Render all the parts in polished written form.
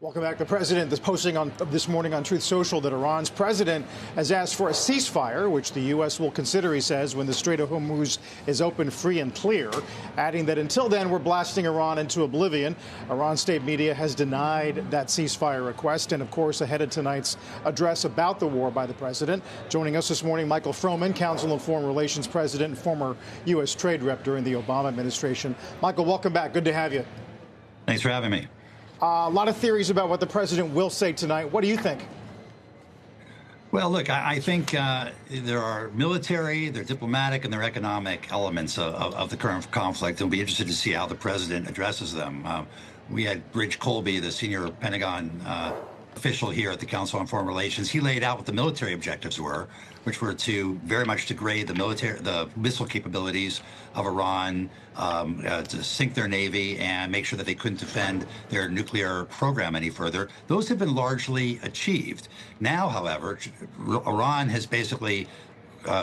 Welcome back. The president is posting this morning on Truth Social that Iran's president has asked for a ceasefire, which the U.S. will consider, he says, when the Strait of Hormuz is open, free and clear, adding that until then, we're blasting Iran into oblivion. Iran state media has denied that ceasefire request. And, of course, ahead of tonight's address about the war by the president, joining us this morning, Michael Froman, Council on Foreign Relations president and former U.S. trade rep during the Obama administration. Michael, welcome back. Good to have you. Thanks for having me. A lot of theories about what the president will say tonight. What do you think? Well, look, I think there are military, there are diplomatic, and there are economic elements of the current conflict. We'll be interested to see how the president addresses them. We had Rich Colby, the senior Pentagon official here at the Council on Foreign Relations. He laid out what the military objectives were, which were to very much degrade the missile capabilities of Iran, to sink their navy and make sure that they couldn't defend their nuclear program any further. Those have been largely achieved. Now, however, Iran has basically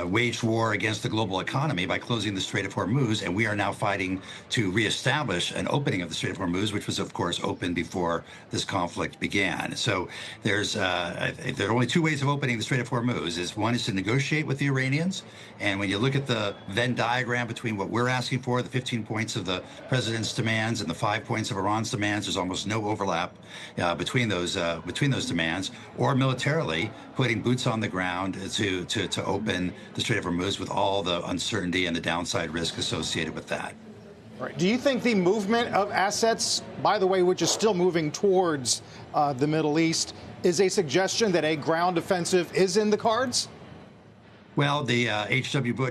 waged war against the global economy by closing the Strait of Hormuz, and we are now fighting to reestablish an opening of the Strait of Hormuz, which was, of course, open before this conflict began. So there are only two ways of opening the Strait of Hormuz. One is to negotiate with the Iranians, and when you look at the Venn diagram between what we're asking for, the 15 points of the president's demands and the 5 points of Iran's demands, there's almost no overlap between those demands, or militarily putting boots on the ground to open the Strait of Hormuz with all the uncertainty and the downside risk associated with that. Right. Do you think the movement of assets, by the way, which is still moving towards the Middle East, is a suggestion that a ground offensive is in the cards? Well, the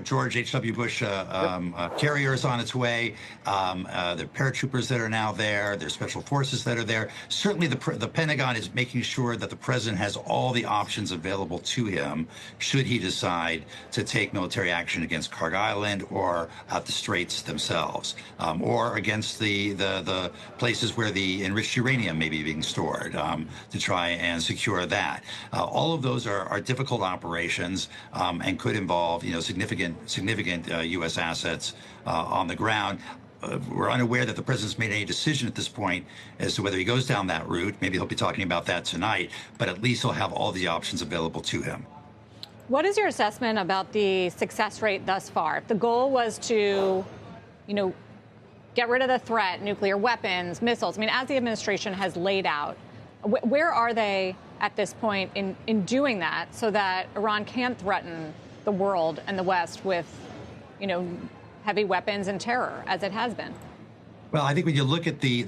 George H.W. Bush carrier is on its way. The paratroopers that are now there, there's special forces that are there. Certainly the Pentagon is making sure that the president has all the options available to him should he decide to take military action against Kharg Island or at the straits themselves, or against the places where the enriched uranium may be being stored, to try and secure that. All of those are difficult operations, and could involve, significant U.S. assets on the ground. We're unaware that the president's made any decision at this point as to whether he goes down that route. Maybe he'll be talking about that tonight, but at least he'll have all the options available to him. What is your assessment about the success rate thus far? If the goal was to, get rid of the threat, nuclear weapons, missiles, as the administration has laid out, where are they at this point in doing that so that Iran can't threaten the world and the West with, heavy weapons and terror, as it has been? Well, I think when you look at the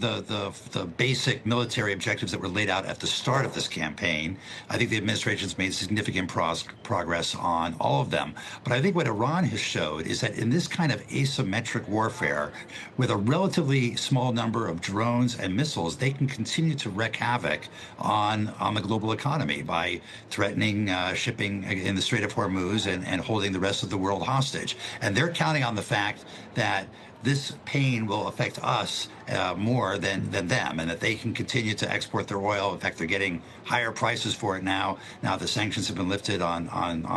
basic military objectives that were laid out at the start of this campaign, I think the administration's made significant progress on all of them. But I think what Iran has showed is that in this kind of asymmetric warfare, with a relatively small number of drones and missiles, they can continue to wreak havoc on the global economy by threatening shipping in the Strait of Hormuz and holding the rest of the world hostage. And they're counting on the fact that this pain will affect us more than them, and that they can continue to export their oil. In fact, they're getting higher prices for it now. Now the sanctions have been lifted on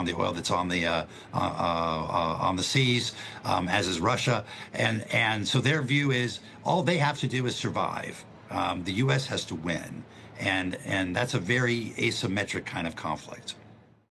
the oil that's on the seas, as is Russia, and so their view is all they have to do is survive. The U.S. has to win, and that's a very asymmetric kind of conflict.